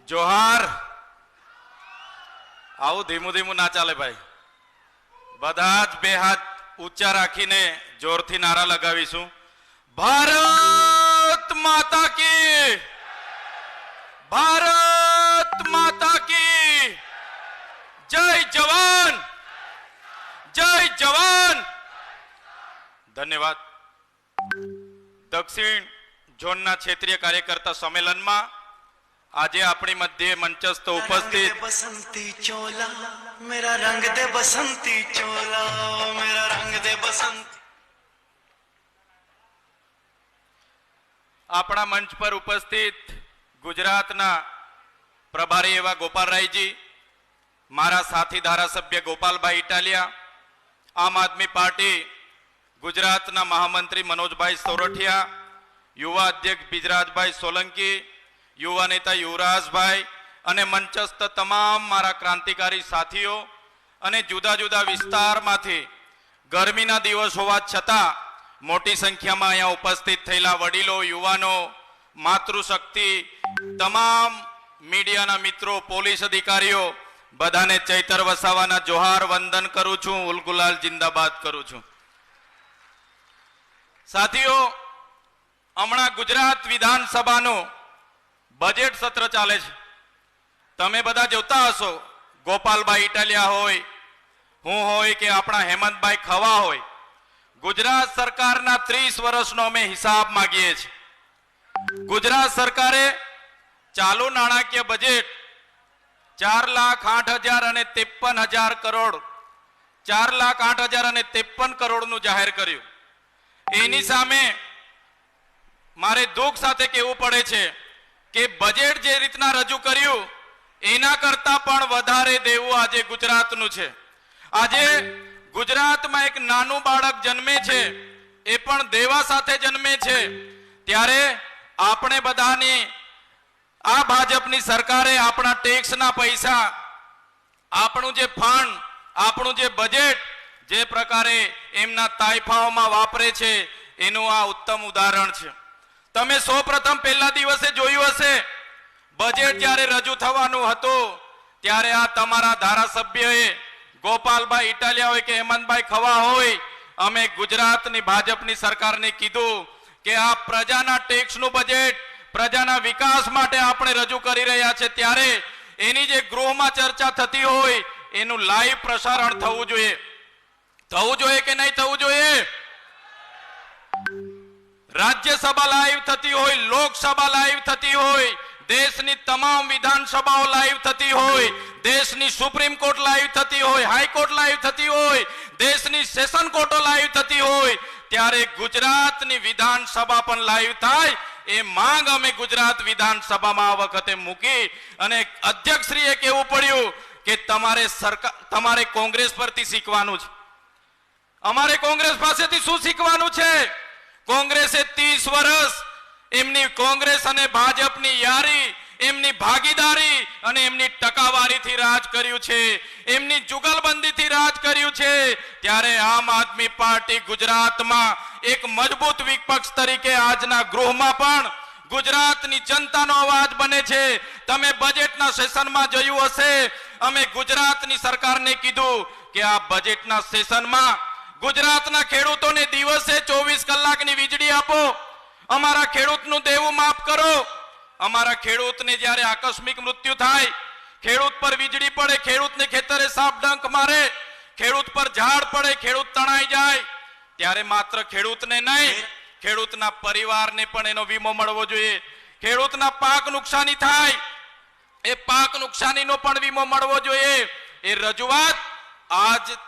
जोहार आव धीमू धीमू ना चाले भाई बधाज बे हाथ ऊंचा राखीने जोरथी नारा लगावीशुं। भारत माता की, भारत माता की जय जवान, जय जवान। धन्यवाद। दक्षिण झोनना क्षेत्रीय कार्यकर्ता सम्मेलन में આજે આપણી મધ્ય મંચસ્થ ઉપસ્થિત बसंती चोला मेरा रंग दे बसंती चोला मेरा रंग दे बसंती આપણા મંચ પર ઉપસ્થિત ગુજરાતના પ્રભારી એવા ગોપાલરાયજી, મારા સાથી ધારાસભ્ય ગોપાલભાઈ ઇટાલિયા, આમ આદમી પાર્ટી ગુજરાતના મહામંત્રી મનોજભાઈ સોરઠિયા, યુવા અધ્યક્ષ બિજરાજભાઈ સોલંકી, युवा नेता युवराज भाई अने मंचस्थ तमाम मारा क्रांतिकारी साथीओ अने जुदा जुदा विस्तार मांथी गर्मीना दिवस होवा छतां मोटी संख्या में अहींया उपस्थित थयेला वडीलो, युवानो, मातृशक्ति, तमाम मीडियाना मित्रों, पोलीस अधिकारीओ बधाने चैतर वसावाना जोहार वंदन करूं छुं, उलगुलाल जिंदाबाद करूं छुं। साथीओ, हमणां गुजरात विधानसभानो बजेट सत्र चाले छे। तमे बधा जोता हशो, गोपालभाई इटालिया होय, हूँ होय के आपणा हेमंतभाई खवा होय, गुजरात सरकारना 30 वर्षनो अमे हिसाब मांगीए छे। गुजरात सरकारे चालू नाणाकीय बजेट 4,08,053 करोड़ 4,08,053 करोड़नुं जाहेर कर्युं। एनी सामे मारे दुख साथे कहेवुं पड़े छे के बजेट जे रीतना रजू कर्યું एना करता पण वधारे देवुं आजे गुजरातनुं छे। आजे गुजरातमां एक नानुं बाळक जन्मे छे, ए पण देवा साथे जन्मे छे, त्यारे आपणे बधानी आ भाजपनी सरकारे आपणा टेक्सना पैसा, आपणुं जे फंड, आपणुं जे बजेट जे प्रकारे एमना ताइफाओमां वापरे छे एनुं आ उत्तम उदाहरण छे। तमे सौ प्रथम पहला दिवसे जोयुं हशे, बजेट ज्यारे रजू थवानुं हतुं त्यारे आ तमारा धारासभ्यए गोपालभाई इटालिया होय के हेमंतभाई खवा होय, अमे गुजरातनी भाजपनी सरकारने कीधुं के आ प्रजाना टेक्सनुं बजेट प्रजाना विकास माटे आपणे रजू करी रह्या छे, त्यारे एनी जे गृहमां चर्चा थती होय एनुं लाइव प्रसारण थवुं जोईए। थवुं जोईए के नहीं थवुं जोईए? राज्यसभा लाइव थती होय, लोकसभा लाइव थती होय, देशनी तमाम विधानसभाओ लाइव थती होय, देशनी सुप्रीम कोर्ट लाइव थती होय, हाईकोर्ट लाइव थती होय, देशनी सेशन कोर्टो लाइव थती होय, त्यारे गुजरातनी विधानसभा पण लाइव थाय ए मांग अमे गुजरात विधानसभामां आ वखते मूकी अने अध्यक्षश्रीए कहेवुं पड्युं के तमारे सरकार तमारे कोंग्रेस परथी शीखवानुं छे। अमारे कोंग्रेस पासेथी शुं शीखवानुं छे? कोंग्रेसे 30 वर्ष एमनी कोंग्रेस अने भाजपनी यारी, एमनी भागीदारी अने एमनी टकावारी थी राज कर्युं छे, एमनी जुगलबंदी थी राज कर्युं छे, त्यारे आम आदमी पार्टी गुजरातमां एक मजबूत विपक्ष तरीके आजना गृहमां पण गुजरातनी जनतानो अवाज बने छे। तमे बजेटना सेशनमां जोयुं हशे, अमे गुजरातनी सरकारने कीधुं के आ बजेटना सेशनमां गुजरातना खेडूतोने दिवसे 24 कलाकनी वीजળી આપો, અમારા ખેડૂતનું દેવું માફ કરો। અમારા ખેડૂતને જ્યારે આકસ્મિક મૃત્યુ થાય, ખેડૂત પર વીજળી પડે, ખેડૂતને ખેતરે સાપ ડંખ મારે, ખેડૂત પર ઝાડ પડે, ખેડૂત તણાઈ જાય, ત્યારે માત્ર ખેડૂતને નહીં ખેડૂતના પરિવારને પણ એનો વીમો મળવો જોઈએ। ખેડૂતના પાક નુકસાની થાય એ પાક નુકસાનીનો પણ વીમો મળવો જોઈએ। એ રજૂઆત આજ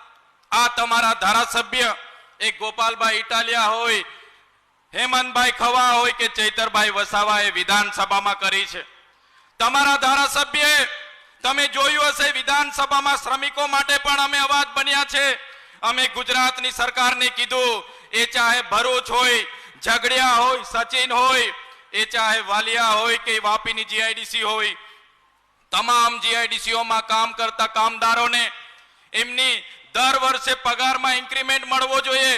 आ तमारा धारासभ्य एक गोपालभाई इटालिया होय, हेमंतभाई खवा होय के चैतरभाई वसावाए विधानसभामां करी छे। तमारा धारासभ्य तमे जोयुं हशे विधानसभामां श्रमिको माटे पण अमे अवाज बन्या छे। अमे गुजरातनी सरकारने कीधुं ए चाहे भरूच होय, झगड़िया होय, सचिन होय, ए चाहे वालिया होय के वापीनी जीआईडीसी होय, तमाम जीआईडीसीओमां काम करता कामदारोने एमनी दर वर्षे पगार में इंक्रीमेंट मळवो जोईए,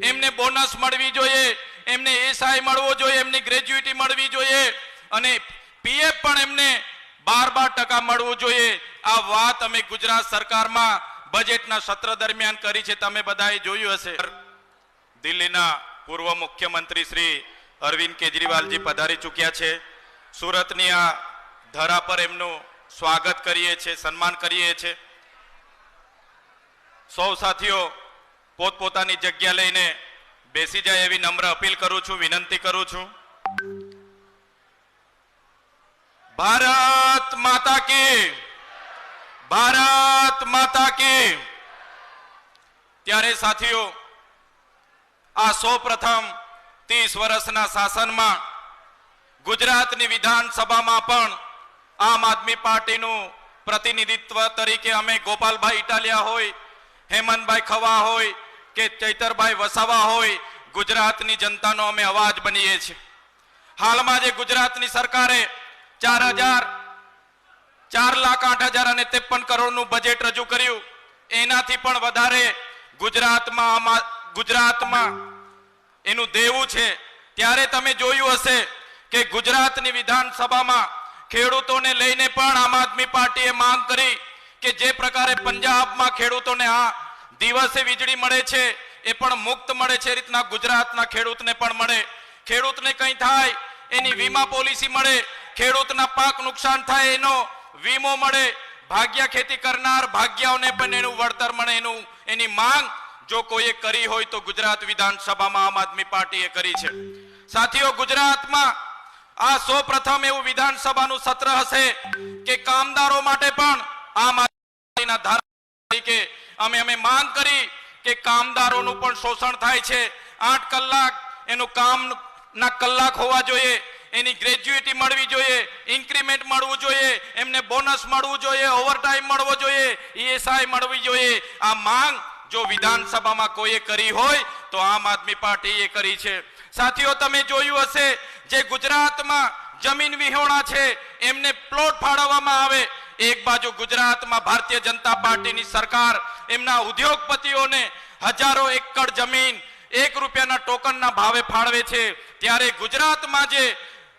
एमने बोनस मळवी जोईए, एमने एसआई मळवो जोईए, एमनी ग्रेज्युटी मळवी जोईए अने पीएफ पण एमने 12% મળવું જોઈએ. આ વાત અમે ગુજરાત સરકારમાં બજેટના સત્ર દરમિયાન કરી છે, તમે બધાએ જોયું હશે. દિલ્હીના પૂર્વ મુખ્યમંત્રી શ્રી અરવિંદ કેજરીવાલજી પધારી ચૂક્યા છે. સુરતની આ ધરા પર એમનું સ્વાગત કરીએ છીએ, સન્માન કરીએ છીએ. સૌ સાથીઓ પોતપોતાની જગ્યા લઈને બેસી જાય એવી નમ્ર અપીલ કરું છું, વિનંતી કરું છું. ભારત માતા કી, ભારત માતા કી. ત્યારે સાથીઓ આ સૌપ્રથમ 30 વર્ષના શાસનમાં ગુજરાતની વિધાનસભામાં પણ આમ આદમી પાર્ટીનું પ્રતિનિધિત્વ તરીકે અમે ગોપાલભાઈ ઇટાલિયા હોય, હેમંતભાઈ ખવા હોય કે ચૈતરભાઈ વસાવા હોય, ગુજરાતની જનતાનો અમે અવાજ બનીએ છીએ. હાલમાં જે ગુજરાતની સરકારે 4,08,053 કરોડનું બજેટ રજૂ કર્યું, એનાથી પણ વધારે ગુજરાતમાં એનું દેવું છે. ત્યારે તમે જોયું હશે કે ગુજરાતની વિધાનસભામાં ખેડૂતોને લઈને પણ આમ આદમી પાર્ટીએ માંગ કરી કે જે પ્રકારે પંજાબમાં ખેડૂતોને આ દિવસે વીજળી મળે છે એ પણ મુક્ત મળે છે, રીતના ગુજરાતના ખેડૂતને પણ મળે. ખેડૂતને કંઈ થાય એની વીમા પોલિસી મળે, ખેડૂતના પાક નુકસાન થાય એનો વીમો મળે, ભાગ્યા ખેતી કરનાર ભાગ્યાઓને પણ એનું વળતર મળે. એની માંગ જો કોઈએ કરી હોય તો ગુજરાત વિધાનસભામાં આમ આદમી પાર્ટીએ કરી છે. સાથીઓ ગુજરાતમાં આ સૌપ્રથમ એવું વિધાનસભાનું સત્ર હશે કે કામદારો માટે પણ આમ આદમી પાર્ટીના ધારાસભ્ય તરીકે અમે માંગ કરી કે કામદારોનું પણ શોષણ થાય છે. 8 કલાક એનું કામના કલાક હોવા જોઈએ, એની ગ્રેજ્યુઇટી મળવી જોઈએ, ઇન્ક્રીમેન્ટ મળવું જોઈએ, એમને બોનસ મળવું જોઈએ, ઓવરટાઈમ મળવો જોઈએ, ESI મળવી જોઈએ. આ માંગ જો વિધાનસભામાં કોઈએ કરી હોય તો આમ આદમી પાર્ટીએ કરી છે. સાથીઓ તમે જોયું હશે જે ગુજરાતમાં જમીન વિહોણા છે એમને પ્લોટ ફાળવવામાં આવે. એક બાજુ ગુજરાતમાં ભારતીય જનતા પાર્ટીની સરકાર એમના ઉદ્યોગપતિઓને હજારો એકડ જમીન 1 રૂપિયાના ટોકનના ભાવે ફાળવે છે, ત્યારે ગુજરાતમાં જે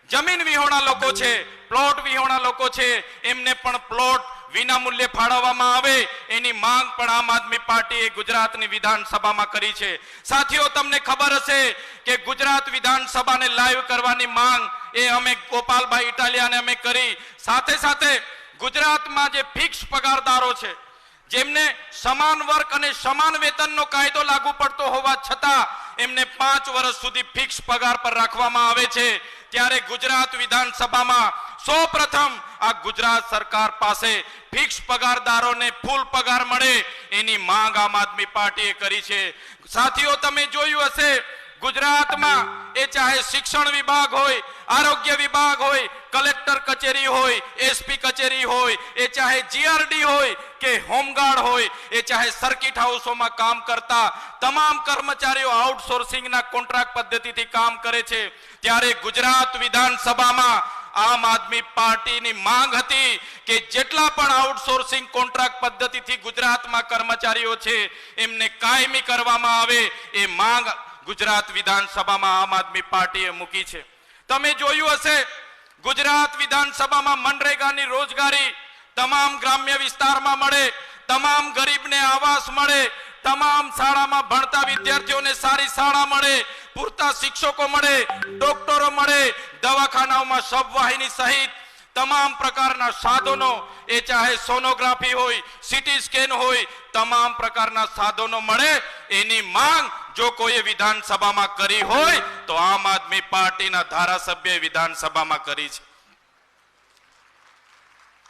જમીન વિહોણા લોકો છે, પ્લોટ વિહોણા લોકો છે, એમને પણ પ્લોટ વિના મૂલ્યે ફાળવવામાં આવે એની માંગ પણ આમ આદમી પાર્ટીએ ગુજરાતની વિધાનસભામાં કરી છે. સાથીઓ તમને ખબર હશે કે ગુજરાત વિધાનસભાને લાઈવ કરવાની માંગ એ અમે ગોપાલભાઈ ઇટાલિયાને અમે કરી. સાથે સાથે ગુજરાતમાં જે ફિક્સ પગારદારો છે, જેમને સમાન વર્ક અને સમાન વેતનનો કાયદો લાગુ પડતો હોવા છતાં એમને 5 વર્ષ સુધી ફિક્સ પગાર પર રાખવામાં આવે છે, ત્યારે ગુજરાત વિધાનસભામાં સૌપ્રથમ આ ગુજરાત સરકાર પાસે ફિક્સ પગારદારોને ફૂલ પગાર મળે એની માંગ આમ આદમી પાર્ટીએ કરી છે. સાથીઓ તમે જોયું હશે ગુજરાતમાં એ ચાહે શિક્ષણ વિભાગ હોય, આરોગ્ય વિભાગ હોય, કલેક્ટર કચેરી હોય, SP કચેરી હોય, એ ચાહે GRD હોય કે હોમગાર્ડ હોય, એ ચાહે સર્કિટ હાઉસોમાં કામ કરતા તમામ કર્મચારીઓ આઉટસોર્સિંગના કોન્ટ્રાક્ટ પદ્ધતિથી કામ કરે છે. ત્યારે ગુજરાત વિધાનસભામાં આમ આદમી પાર્ટીની માંગ હતી કે જેટલા પણ આઉટસોર્સિંગ કોન્ટ્રાક્ટ પદ્ધતિથી ગુજરાતમાં કર્મચારીઓ છે એમને કાયમી કરવામાં આવે એ માંગ ગુજરાત વિધાનસભામાં આમ આદમી પાર્ટીએ મૂકી છે. તમે જોયું હશે ગુજરાત વિધાનસભામાં મનરેગાની રોજગારી તમામ ગ્રામ્ય વિસ્તારમાં મળે, તમામ ગરીબને આવાસ મળે, તમામ શાળામાં ભણતા વિદ્યાર્થીઓને સારી શાળા મળે, પૂરતા શિક્ષકો મળે, ડોક્ટરો મળે, દવાખાનાઓમાં શબવાહિની સહિત તમામ પ્રકારના સાધનો, એ ચાહે સોનોગ્રાફી હોય, સિટી સ્કેન હોય, તમામ પ્રકારના સાધનો મળે એની માંગ જો કોઈ વિધાનસભામાં કરી હોય તો આમ આદમી પાર્ટીના ધારાસભ્ય વિધાનસભામાં કરી છે.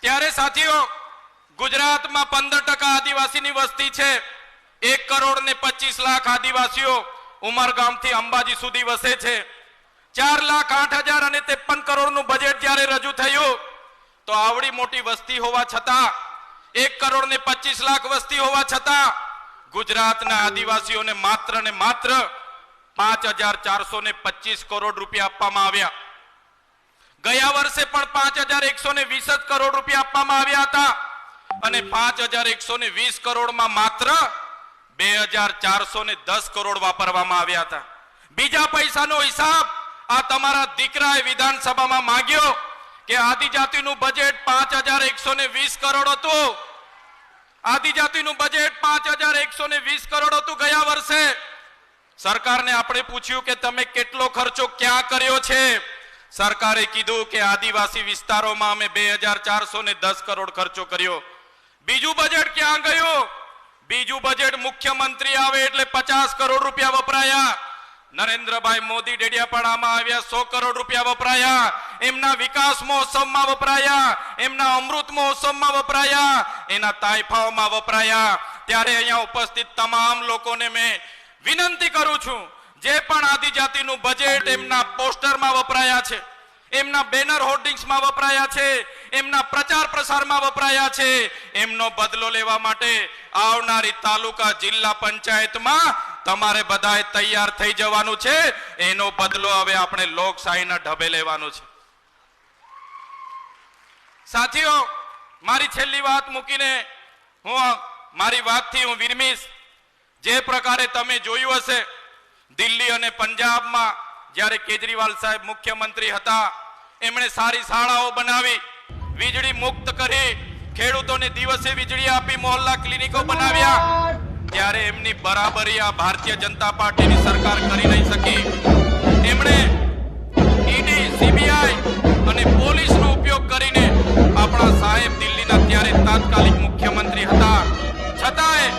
ત્યારે સાથીઓ ગુજરાતમાં 15% આદિવાસીની વસ્તી છે. 1,25,00,000 આદિવાસીઓ ઉમરગામથી અંબાજી સુધી વસે છે. 4,08,053 કરોડનું બજેટ જ્યારે રજૂ થયું તો આવડી મોટી વસ્તી હોવા છતાં, 1,25,00,000 વસ્તી હોવા છતાં ગુજરાતના આદિવાસીઓને માત્ર ને માત્ર 5,425 કરોડ રૂપિયા આપવામાં આવ્યા. ગયા વર્ષે પણ 5,120 કરોડ રૂપિયા આપવામાં આવ્યા હતા અને 5,120 કરોડમાં માત્ર 2,410 કરોડ વાપરવામાં આવ્યા હતા. બીજા પૈસાનો હિસાબ આ તમારા દીકરાએ વિધાનસભામાં માંગ્યો કે આદિજાતિનું બજેટ 5120 કરોડ હતું. આદિજાતિનું બજેટ 5120 કરોડ હતું ગયા વર્ષે. સરકારને આપણે પૂછ્યું કે તમે કેટલો ખર્ચો ક્યાં કર્યો છે. સરકારે કીધું કે આદિવાસી વિસ્તારોમાં અમે 2410 કરોડ ખર્ચો કર્યો. બીજું બજેટ ક્યાં ગયું? બીજું બજેટ મુખ્યમંત્રી આવે એટલે 50 કરોડ રૂપિયા વપરાયા. નરેન્દ્રભાઈ મોદી ડેડિયાપાડામાં આવ્યા 100 કરોડ રૂપિયા વપરાયા. એમના વિકાસ મહોત્સવમાં વપરાયા, એમના અમૃત મહોત્સવમાં વપરાયા, એના તાઇફાઓમાં વપરાયા. ત્યારે અહીંયા ઉપસ્થિત તમામ લોકોને મેં વિનંતી કરું છું, જે પણ આદિજાતિનું બજેટ એમના પોસ્ટરમાં વપરાયા છે, એમના બેનર હોર્ડિંગ્સમાં વપરાયા છે, એમના પ્રચાર પ્રસારમાં વપરાયા છે, એમનો બદલો લેવા માટે આવનારી તાલુકા જિલ્લા પંચાયતમાં તમારે બધાએ તૈયાર થઈ જવાનું છે. એનો બદલો હવે આપણે લોકશાહીના ઢબે લેવાનો છે. સાથીઓ, મારી છેલ્લી વાત મૂકીને મારી વાતથી હું વિરમીશ. જે પ્રકારે તમે જોયું હશે, દિલ્હી અને પંજાબમાં જ્યારે કેજરીવાલ સાહેબ મુખ્યમંત્રી હતા, એમણે સારી શાળાઓ બનાવી, વીજળી મુક્ત કરી, ખેડૂતોને દિવસે વીજળી આપી, મોહલ્લા ક્લિનિકો બનાવ્યા. ત્યારે એમની બરાબરી આ ભારતીય જનતા પાર્ટીની સરકાર કરી નહીં શકી. એમણે ઈડી, સીબીઆઈ અને પોલીસનો ઉપયોગ કરીને આપણા સાહેબ દિલ્હીના ત્યારે તાત્કાલિક મુખ્યમંત્રી હતા, છતાંય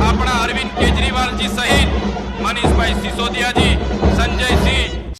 આપણા અરવિંદ કેજરીવાલજી સહિત મનીષભાઈ સિસોદિયાજી